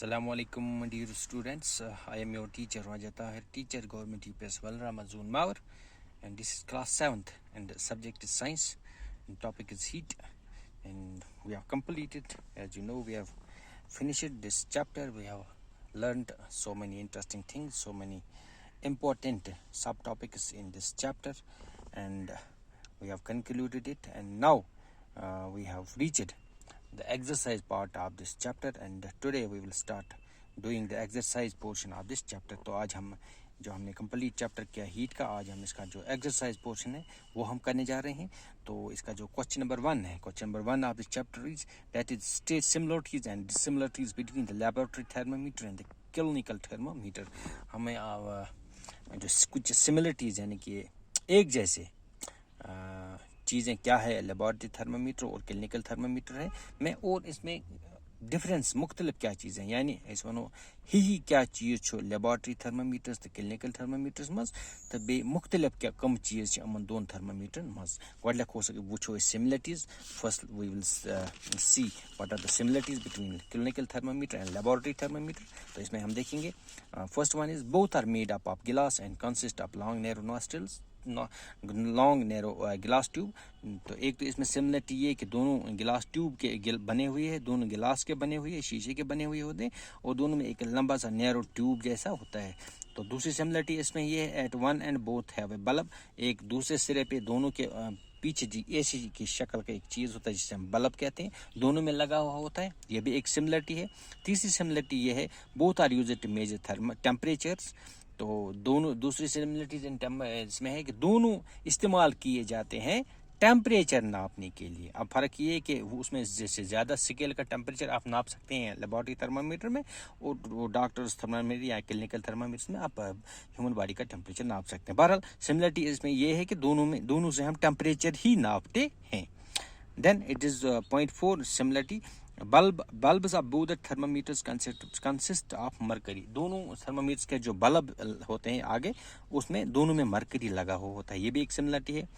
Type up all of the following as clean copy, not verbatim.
Assalamu alaikum dear students. I am your teacher Raja Tahir, teacher Government UPS Valra Mazun Mawar, and this is class 7th and the subject is science and topic is heat, and we have completed, as you know, we have finished this chapter. We have learned so many interesting things, so many important subtopics in this chapter, and we have concluded it, and now we have reached the exercise part of this chapter, and today we will start doing the exercise portion of this chapter. तो आज हम जो हमने complete chapter किया heat का, आज हम इसका जो एक्सरसाइज पोर्शन है वो हम करने जा रहे हैं. तो इसका जो क्वेश्चन नंबर 1 है, question number 1 of this chapter is that is state similarities and dissimilarities between the laboratory thermometer and the clinical thermometer. हमें जो कुछ सिमिलरिटीज यानी कि एक जैसे चीज़ें क्या है लेबॉरेटरी थर्मामीटर और क्लिनिकल थर्मामीटर है में, और इसमें डिफरेंस मुख्तलिफ क्या चीज़ें यानी अस वनो ही क्या चीज़ लेबॉरेटरी थर्मामीटर्स तो क्लिनिकल थर्मामीटर्स मज तो बे मुख्तलिफ क्या कम चीज़ अमन दोन थर्मामीटरन मज. गोडल वो similarities. First we will see what are the similarities between clinical thermometer and laboratory thermometer. तो इसमें हम देखेंगे first one is both are made up of glass and consist of long narrow nostrils, long narrow glass tube. तो एक तो इसमें similarity ये कि दोनों गिलास ट्यूब के बने हुए हैं, दोनों गिलास के बने हुए हैं, शीशे के बने हुए होते हैं, और दोनों में एक लंबा सा नैरो ट्यूब जैसा होता है. तो दूसरी सिमिलरिटी इसमें ये है at one end both have a bulb. एक दूसरे सिरे पे दोनों के पीछे जी ऐसी की शक्ल का एक चीज़ होता है जिसे हम बल्ब कहते हैं, दोनों में लगा हुआ होता है. ये भी एक सिमिलरिटी है. तीसरी सिमिलरिटी ये है both are used to measure temperatures. तो दोनों दूसरी सिमिलरिटीज इसमें है कि दोनों इस्तेमाल किए जाते हैं टेम्परेचर नापने के लिए. अब फ़र्क ये है कि उसमें जैसे ज़्यादा स्केल का टेम्परेचर आप नाप सकते हैं लेबॉरेटरी थर्मामीटर में, और वो डॉक्टर्स थर्मामीटर या क्लिनिकल थर्मामीटर में आप ह्यूमन बॉडी का टेम्परेचर नाप सकते हैं. बहरहाल सिमिलरिटी इसमें ये है कि दोनों से हम टेम्परेचर ही नापते हैं. Then it is point 4 similarity bulbs of both the thermometers consist of mercury. दोनों थर्मामीटर्स के जो बल्ब होते हैं आगे उसमें दोनों में मरकरी लगा हुआ होता है. ये भी एक सिमिलरिटी है.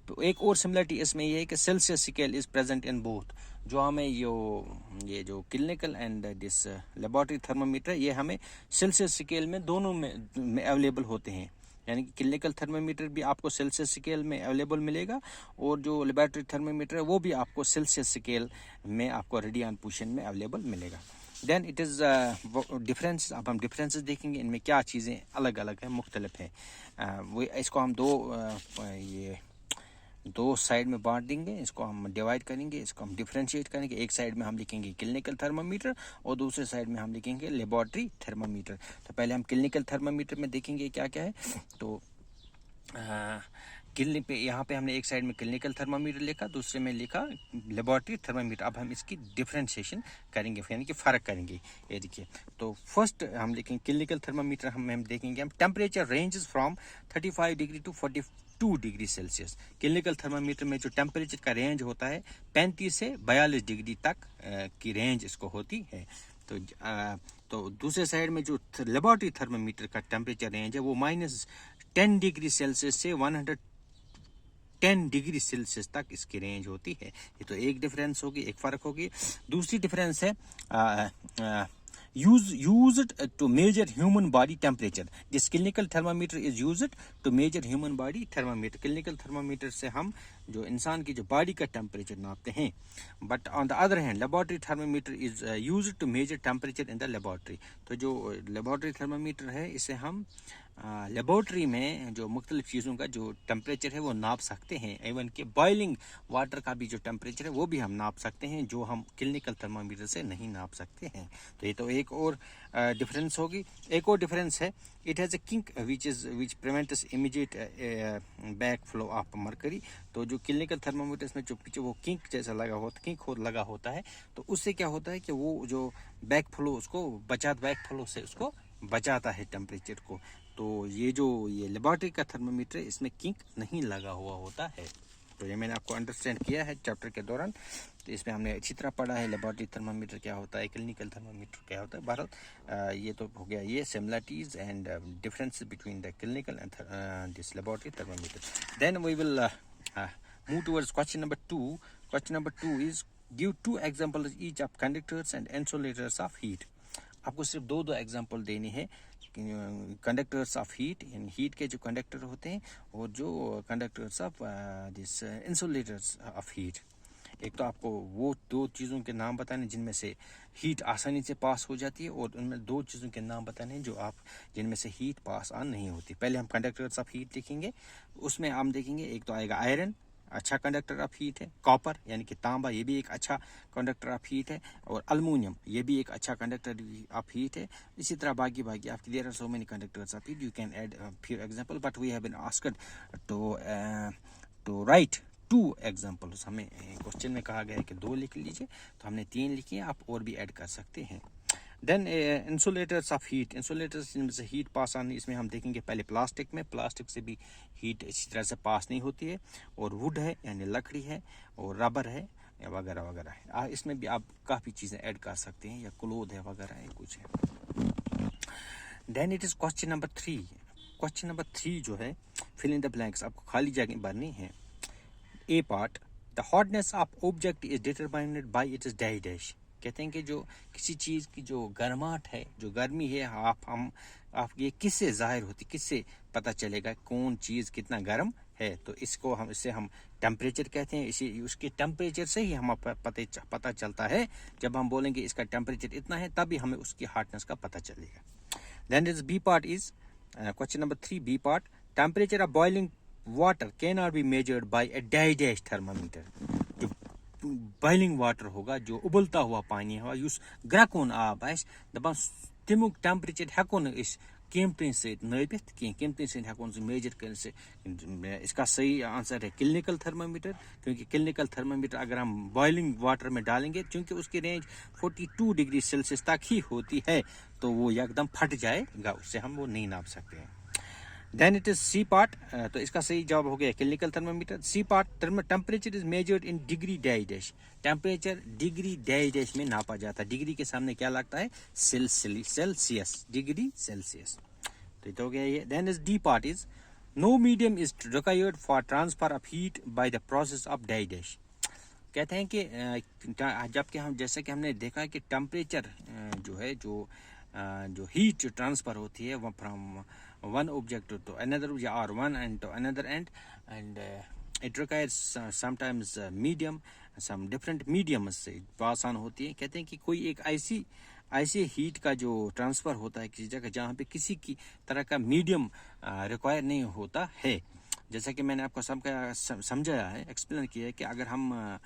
तो एक और सिमिलरिटी इसमें ये है कि Celsius scale is present in both. जो हमें ये जो clinical and this laboratory thermometer ये हमें सेल्सियस स्केल में दोनों में अवेलेबल होते हैं. यानी कि क्लिनिकल थर्मामीटर भी आपको सेल्सियस स्केल में अवेलेबल मिलेगा, और जो लेबोरेटरी थर्मामीटर है वो भी आपको सेल्सियस स्केल में आपको रेडियन पोजीशन में अवेलेबल मिलेगा. Then it is difference. अब हम डिफरेंसेस देखेंगे, इनमें क्या चीज़ें अलग अलग हैं, मुख्तलिफ हैं. वो इसको हम दो साइड में बांट देंगे, इसको हम डिवाइड करेंगे, इसको हम डिफरेंशिएट करेंगे. एक साइड में हम लिखेंगे क्लिनिकल थर्मामीटर और दूसरे साइड में हम लिखेंगे लेबोरेटरी थर्मामीटर. तो पहले हम क्लिनिकल थर्मामीटर में देखेंगे क्या क्या है. तो यहाँ पे हमने एक साइड में क्लिनिकल थर्मामीटर लिखा, दूसरे में लिखा लेबोरेटरी थर्मामीटर. अब हम इसकी डिफरेंशिएशन करेंगे, यानी कि फ़र्क करेंगे. ये देखिए, तो फर्स्ट हम लिखेंगे क्लिनिकल थर्मामीटर. हम देखेंगे हम temperature ranges from 35 degree to 42 degree Celsius. Clinical thermometer में जो टेम्परेचर का रेंज होता है 35 से 42 डिग्री तक की रेंज इसको होती है. तो दूसरे साइड में जो लेबोरेटरी थर्मामीटर का टेम्परेचर रेंज है वो -10 डिग्री सेल्सियस से 110 डिग्री सेल्सियस तक इसकी रेंज होती है. ये तो एक डिफरेंस होगी, एक फ़र्क होगी. दूसरी डिफरेंस है used to measure human body temperature. This clinical thermometer is used to measure human body thermometer. Clinical thermometer से हम जो इंसान की जो बॉडी का टेम्परेचर नापते हैं. But on the other hand laboratory thermometer is used to measure temperature in the laboratory. तो जो लेबोरेटरी थर्मामीटर है इसे हम लेबोरेटरी में जो मुख्तलिफ चीज़ों का जो टेम्परेचर है वो नाप सकते हैं. इवन कि बॉइलिंग वाटर का भी जो टेम्परेचर है वो भी हम नाप सकते हैं, जो हम क्लिनिकल थर्मामीटर से नहीं नाप सकते हैं. तो ये तो एक और डिफरेंस होगी. एक और डिफरेंस है, it has a kink which prevents immediate back flow of mercury. तो जो क्लिनिकल थर्मामीटर्स में जो पीछे वो किंक जैसा लगा होता है, तो उससे क्या होता है कि वो जो बैक फ्लो बैक फ्लो से उसको बचाता है टेम्परेचर को. तो ये लेबोरेटरी का थर्मामीटर इसमें किंक नहीं लगा हुआ होता है. तो ये मैंने आपको अंडरस्टैंड किया है चैप्टर के दौरान. तो इसमें हमने अच्छी तरह पढ़ा है लेबोरेटरी थर्मामीटर क्या होता है, क्लिनिकल थर्मामीटर क्या होता है. बहरहाल ये तो हो गया ये similarities and differences between the clinical and this laboratory thermometer. Then we will move towards question number 2. Question number 2 is give 2 examples each of conductors and insulators of heat. आपको सिर्फ दो एग्जांपल देने हैं, कंडक्टर्स ऑफ हीट, यानी heat के जो conductor होते हैं, और जो conductors of this insulators of heat. एक तो आपको वो दो चीज़ों के नाम बताने जिनमें से हीट आसानी से पास हो जाती है, और उनमें दो चीज़ों के नाम बताने जो आप जिनमें से हीट पास ऑन नहीं होती। पहले हम कंडक्टर्स ऑफ हीट लिखेंगे, उसमें हम देखेंगे एक तो आएगा आयरन, अच्छा कंडक्टर ऑफ हीट है। कॉपर यानी कि तांबा, ये भी एक अच्छा कंडक्टर ऑफ हीट है। और अल्मुनियम, ये भी एक अच्छा कंडक्टर ऑफ हीट है। इसी तरह बाकी आपकी there are so many conductors of heat, you can add few example, but we have been asked to write 2 examples. हमें क्वेश्चन में कहा गया है कि 2 लिख लीजिए, तो हमने 3 लिखी है, आप और भी ऐड कर सकते हैं। Then insulators of heat, insulators जिनमें से हीट पास आनी, इसमें हम देखेंगे पहले प्लास्टिक में, प्लास्टिक से भी हीट इसी तरह से पास नहीं होती है। और वुड है यानी लकड़ी है, और रबर है वगैरह वगैरह है। इसमें भी आप काफ़ी चीज़ें ऐड कर सकते हैं, या क्लोथ है वगैरह है, कुछ है। Then it is question number 3। Question number 3 जो है, फिल इन द ब्लैंक्स, आपको खाली जगह भरनी है। A part, the hotness of object is determined by its dash dash. कहते हैं कि जो किसी चीज़ की जो गर्माहट है, जो गर्मी है, आप ये किससे जाहिर होती, किससे पता चलेगा कौन चीज़ कितना गर्म है? तो इससे हम टेम्परेचर कहते हैं। इसी उसके टेम्परेचर से ही हम पता चलता है। जब हम बोलेंगे इसका टेम्परेचर इतना है, तभी हमें उसकी हॉटनेस का पता चलेगा। Then is B part is question number 3, B part, temperature of boiling water can not be measured by a dash thermometer. जो बॉइलिंग वाटर होगा, जो उबलता हुआ पानी होगा, युस ग्रकुन आब आस, दपान तमुक टेम्परेचर हेको न इस कीमतें से नापित कहीं, कीमतें से हेको मेजर कर से। इसका सही आंसर है क्लिनिकल थर्मामीटर, क्योंकि क्लिनिकल थर्मामीटर अगर हम बॉइलिंग वाटर में डालेंगे, क्योंकि उसकी रेंज 42 डिग्री सेल्सियस तक ही होती है, तो वो एकदम फट जाएगा, उससे हम वो नहीं नाप सकते हैं। Then it is C part, तो इसका सही जवाब हो गया clinical thermometer. C part, temperature is measured in degree dash dash. Temperature degree dash dash में नापा जाता है। डिग्री के सामने क्या लगता है? Celsius, degree Celsius. तो ये तो हो गया ये। Then is D part is, no medium is required for transfer of heat by the process of dash dash. कहते हैं कि जबकि हम, जैसे कि हमने देखा है कि टेम्परेचर जो है, जो हीट ट्रांसफर होती है वो from one object to another, or one end to another end, and it requires sometimes medium, some different mediums से पास ऑन होती है। कहते हैं कि कोई एक ऐसी हीट का जो ट्रांसफ़र होता है किसी जगह, जहाँ पे किसी की तरह का मीडियम रिक्वायर नहीं होता है। जैसा कि मैंने आपको समझाया है, एक्सप्लेन किया है कि अगर हम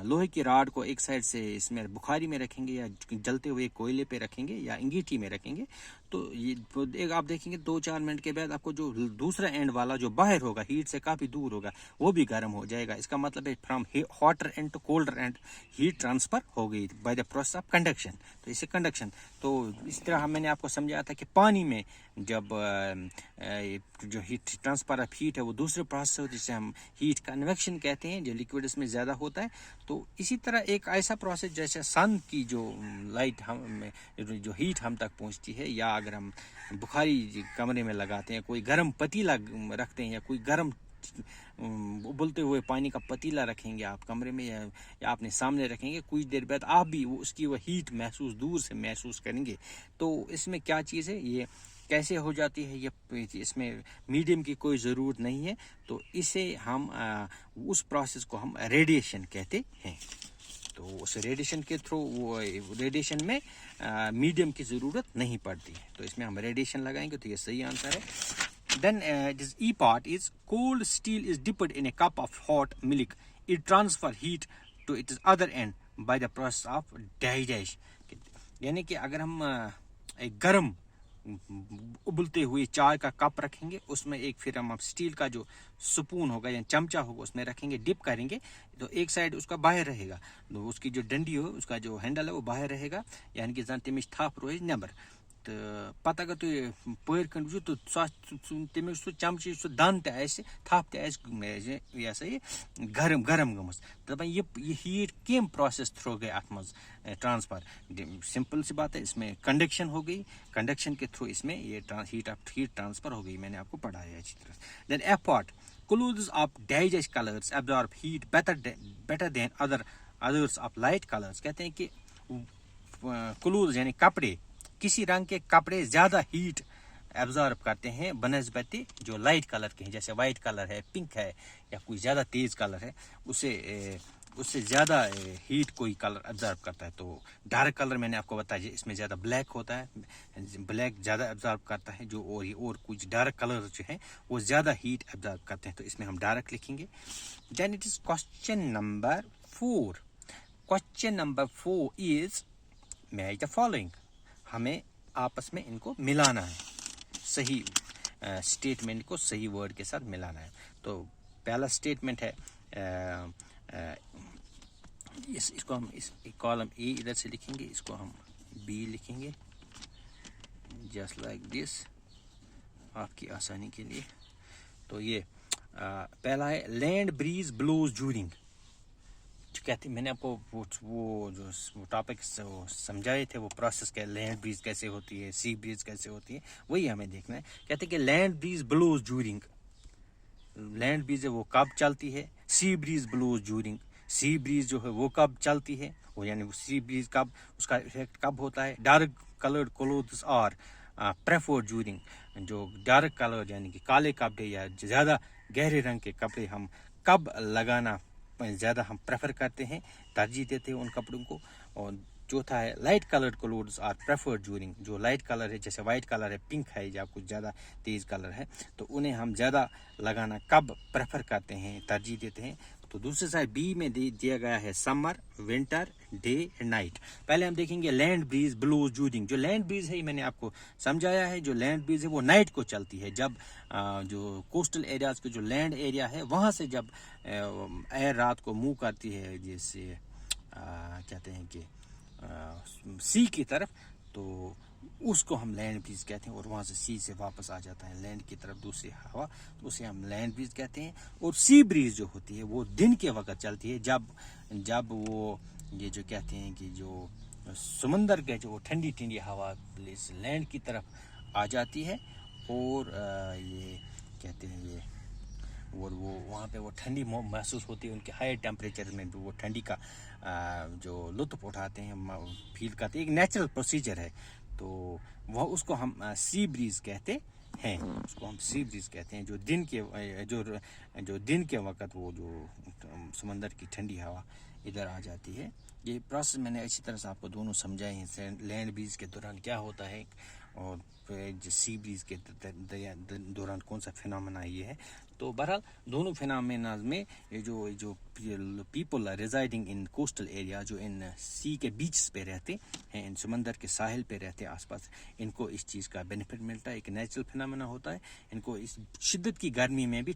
लोहे की राड को एक साइड से इसमें बुखारी में रखेंगे, या जलते हुए कोयले पे रखेंगे, या अंगीठी में रखेंगे, तो ये आप देखेंगे 2-4 मिनट के बाद आपको जो दूसरा एंड वाला जो बाहर होगा, हीट से काफ़ी दूर होगा, वो भी गर्म हो जाएगा। इसका मतलब है from hotter end to colder end heat transfer हो गई by the process of conduction. तो इसे कंडक्शन, तो इस तरह मैंने आपको समझाया था कि पानी में जब जो हीट ट्रांसफर ऑफ हीट है वो दूसरे प्रोसेस होती है, जिसे हम हीट कन्वेक्शन कहते हैं, जो लिक्विड इसमें ज़्यादा होता है। तो इसी तरह एक ऐसा प्रोसेस जैसे सन की जो लाइट हम जो हीट हम तक पहुंचती है, या अगर हम बुखारी कमरे में लगाते हैं, कोई गर्म पतीला रखते हैं, या कोई गर्म उबलते हुए पानी का पतीला रखेंगे आप कमरे में, या अपने सामने रखेंगे, कुछ देर बाद आप भी उसकी वो हीट दूर से महसूस करेंगे। तो इसमें क्या चीज़ है, ये कैसे हो जाती है, ये इसमें मीडियम की कोई ज़रूरत नहीं है। तो इसे हम उस प्रोसेस को हम रेडिएशन कहते हैं। तो उस रेडिएशन के थ्रू, वो रेडिएशन में मीडियम की ज़रूरत नहीं पड़ती है, तो इसमें हम रेडिएशन लगाएंगे, तो ये सही आंसर है। Then this E part is, cold steel is dipped in a cup of hot milk. It transfer heat to its other end by the process of dash. यानी कि अगर हम एक गर्म उबलते हुए चाय का कप रखेंगे, उसमें एक फिर हम स्टील का जो स्पून होगा या चमचा होगा उसमें रखेंगे, डिप करेंगे, तो एक साइड उसका बाहर रहेगा, तो उसकी जो डंडी हो, उसका जो हैंडल है वो बाहर रहेगा, यानी कि जन तमिश थप रोज नबर। तो पता अगर तुम पैर खंड वो, तो तमिश सह चमच सह दन थप यह सा ये गरम गम। दपान ये हीट केम प्रोसेस थ्रू गई अत मज ट्रांसफर। सिंपल सी बात है, इसमें कंडक्शन हो गई, कंडक्शन के थ्रू इसमें ये हीट ट्रांसफर हो गई, मैंने आपको पढ़ाया अच्छी तरह। Then F part, clothes of digest colors absorb heat better than others of light colors। कहते हैं कि क्लोथ यानी कपड़े, किसी रंग के कपड़े ज्यादा हीट एब्जॉर्ब करते हैं बनस्बत जो लाइट कलर के हैं, जैसे वाइट कलर है, पिंक है या कोई ज़्यादा तेज़ कलर है, उससे ज़्यादा हीट कोई कलर एब्जॉर्ब करता है। तो डार्क कलर मैंने आपको बताया इसमें ज़्यादा ब्लैक होता है, ब्लैक ज़्यादा एब्जॉर्ब करता है जो, और कुछ डार्क कलर जो है वो ज़्यादा हीट एब्जॉर्ब करते हैं, तो इसमें हम डार्क लिखेंगे। Then it is question number 4। Question number 4 is match the following. हमें आपस में इनको मिलाना है, सही स्टेटमेंट को सही वर्ड के साथ मिलाना है। तो पहला स्टेटमेंट है, इसको हम इस कॉलम ए इधर से लिखेंगे, इसको हम बी लिखेंगे, जस्ट लाइक दिस, आपकी आसानी के लिए। तो ये पहला है लैंड ब्रीज ब्लोज ड्यूरिंग। कहते मैंने आपको वो जो टॉपिक समझाए थे, वो प्रोसेस क्या, लैंड ब्रीज कैसे होती है, सी ब्रीज कैसे होती है, वही हमें देखना है। कहते हैं कि land breeze blows during, land breeze है वो कब चलती है, sea breeze blows during, sea breeze जो है वो कब चलती है, वो यानी सी ब्रीज कब, उसका इफेक्ट कब होता है। Dark coloured clothes are preferred during, जो डार्क कलर यानी कि काले कपड़े या ज़्यादा गहरे रंग के कपड़े हम कब लगाना ज़्यादा हम प्रेफर करते हैं, तरजीह देते हैं उन कपड़ों को। और चौथा है light coloured clothes are preferred during, जो लाइट कलर है जैसे वाइट कलर है, पिंक है या कुछ ज़्यादा तेज़ कलर है, तो उन्हें हम ज़्यादा लगाना कब प्रेफर करते हैं, तरजीह देते हैं। तो दूसरे साइड बी में दिया गया है summer, winter, day and night. पहले हम देखेंगे लैंड ब्रीज ब्लोज ड्यूरिंग। जो लैंड ब्रीज है मैंने आपको समझाया है, जो लैंड ब्रीज है वो नाइट को चलती है, जब जो कोस्टल एरियाज के जो लैंड एरिया है वहाँ से जब एयर रात को मूव करती है, जैसे कहते हैं कि सी की तरफ, तो उसको हम लैंड ब्रीज कहते हैं। और वहाँ से सी से वापस आ जाता है लैंड की तरफ दूसरी हवा, तो उसे हम लैंड ब्रीज कहते हैं। और सी ब्रीज जो होती है वो दिन के वक्त चलती है, जब वो ये जो कहते हैं कि जो समंदर के जो ठंडी ठंडी हवा इस लैंड की तरफ आ जाती है, और ये कहते हैं ये, और वो वहाँ पे वो ठंडी महसूस होती है, उनके हाई टेम्परेचर में भी वो ठंडी का जो लुत्फ उठाते हैं, फील करते हैं, एक नेचुरल प्रोसीजर है। तो वह उसको हम सी ब्रीज कहते हैं, उसको हम सी ब्रीज कहते हैं, जो दिन के वक्त वो जो समंदर की ठंडी हवा इधर आ जाती है। ये प्रोसेस मैंने अच्छी तरह से आपको दोनों समझाए हैं, लैंड ब्रीज के दौरान क्या होता है और सी ब्रीज के दौरान कौन सा फिनोमेना ये है। तो बहरहाल दोनों फिनोमेना में जो पीपल रिजाइडिंग इन कोस्टल एरिया, जो इन सी के बीच पे रहते हैं, इन समंदर के साहिल पे रहते हैं आसपास, इनको इस चीज़ का बेनिफिट मिलता है, एक नेचुरल फिनोमेना होता है। इनको इस शिद्दत की गर्मी में भी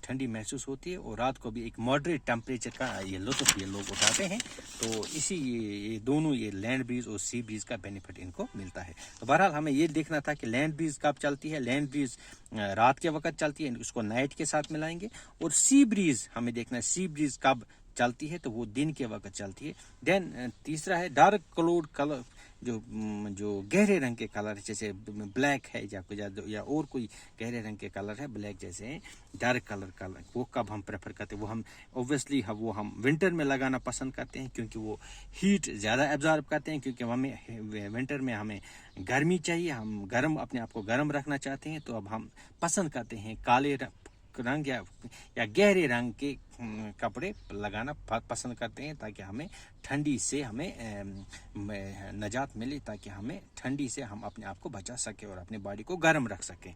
ठंडी महसूस होती है, और रात को भी एक मॉडरेट टेम्परेचर का ये लुत्फ ये लोग उठाते हैं। तो इसी ये दोनों ये लैंड ब्रीज और सी ब्रीज का बेनिफिट इनको मिलता है। तो बहरहाल हमें ये देखना था कि लैंड ब्रीज कब चलती है। लैंड ब्रीज रात के वक्त चलती है, उसको नाइट के साथ मिलाएंगे। और सी ब्रीज हमें देखना है, सी ब्रीज कब चलती है, तो वो दिन के वक्त चलती है। देन तीसरा है डार्क क्लोड कलर, जो गहरे रंग के कलर है, जैसे ब्लैक है या और कोई गहरे रंग के कलर है, ब्लैक जैसे डार्क कलर, वो कब हम प्रेफर करते हैं, वो हम ऑब्वियसली वो हम विंटर में लगाना पसंद करते हैं, क्योंकि वो हीट ज़्यादा एब्जॉर्ब करते हैं। क्योंकि हमें विंटर में हमें गर्मी चाहिए, हम अपने आप को गर्म रखना चाहते हैं, तो अब हम पसंद करते हैं काले रंग या गहरे रंग के कपड़े लगाना पसंद करते हैं, ताकि हमें ठंडी से नजात मिले, ताकि हमें ठंडी से हम अपने आप को बचा सके और अपने बॉडी को गर्म रख सकें।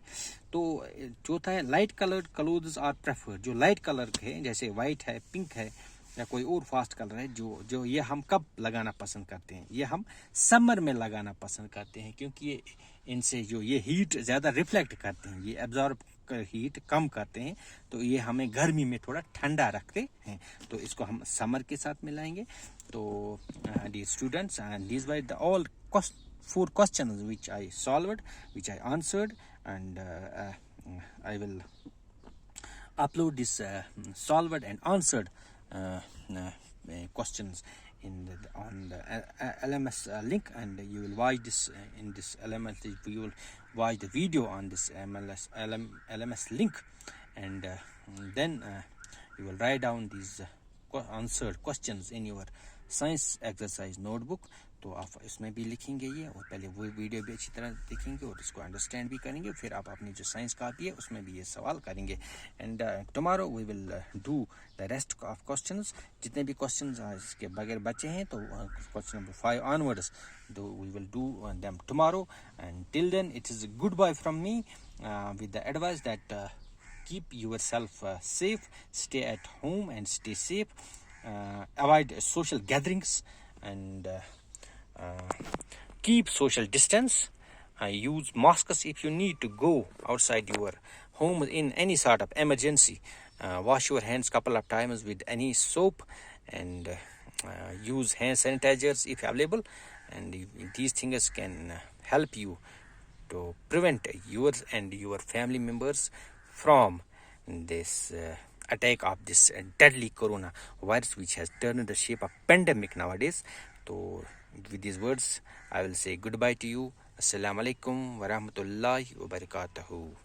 तो चौथा है light coloured clothes are preferred. जो लाइट कलर है जैसे वाइट है, पिंक है या कोई और फास्ट कलर है, जो ये हम कब लगाना पसंद करते हैं, ये हम समर में लगाना पसंद करते हैं, क्योंकि इनसे जो ये हीट ज़्यादा रिफ्लेक्ट करते हैं, ये एब्जॉर्ब हीट कम करते हैं, तो ये हमें गर्मी में थोड़ा ठंडा रखते हैं। तो इसको हम समर के साथ मिलाएंगे। तो dear students, these were the all 4 questions which I solved, which I answered, and I will upload this solved and answered questions on the LMS link, and you will watch this in this LMS. You will watch the video on this LMS link, and then you will write down these answered questions in your science exercise notebook, तो आप इसमें भी लिखेंगे ये, और पहले वो video भी अच्छी तरह देखेंगे और इसको अंडरस्टैंड भी करेंगे, फिर आप अपनी जो साइंस कापी है उसमें भी ये सवाल करेंगे। And tomorrow we will do the rest of questions. जितने भी क्वेश्चंस इसके बगैर बचे हैं, तो क्वेश्चन नंबर 5 ऑनवर्ड्स, तो we will do them tomorrow. And till then it is goodbye from me with the advice that keep yourself safe, stay at home and stay safe, avoid social gatherings, and keep social distance, use masks if you need to go outside your home in any sort of emergency, wash your hands couple of times with any soap, and use hand sanitizers if available, and these things can help you to prevent yours and your family members from this attack of this deadly corona virus, which has turned the shape of pandemic nowadays. So with these words I will say goodbye to you. Assalamu alaikum wa rahmatullahi wa barakatuhu.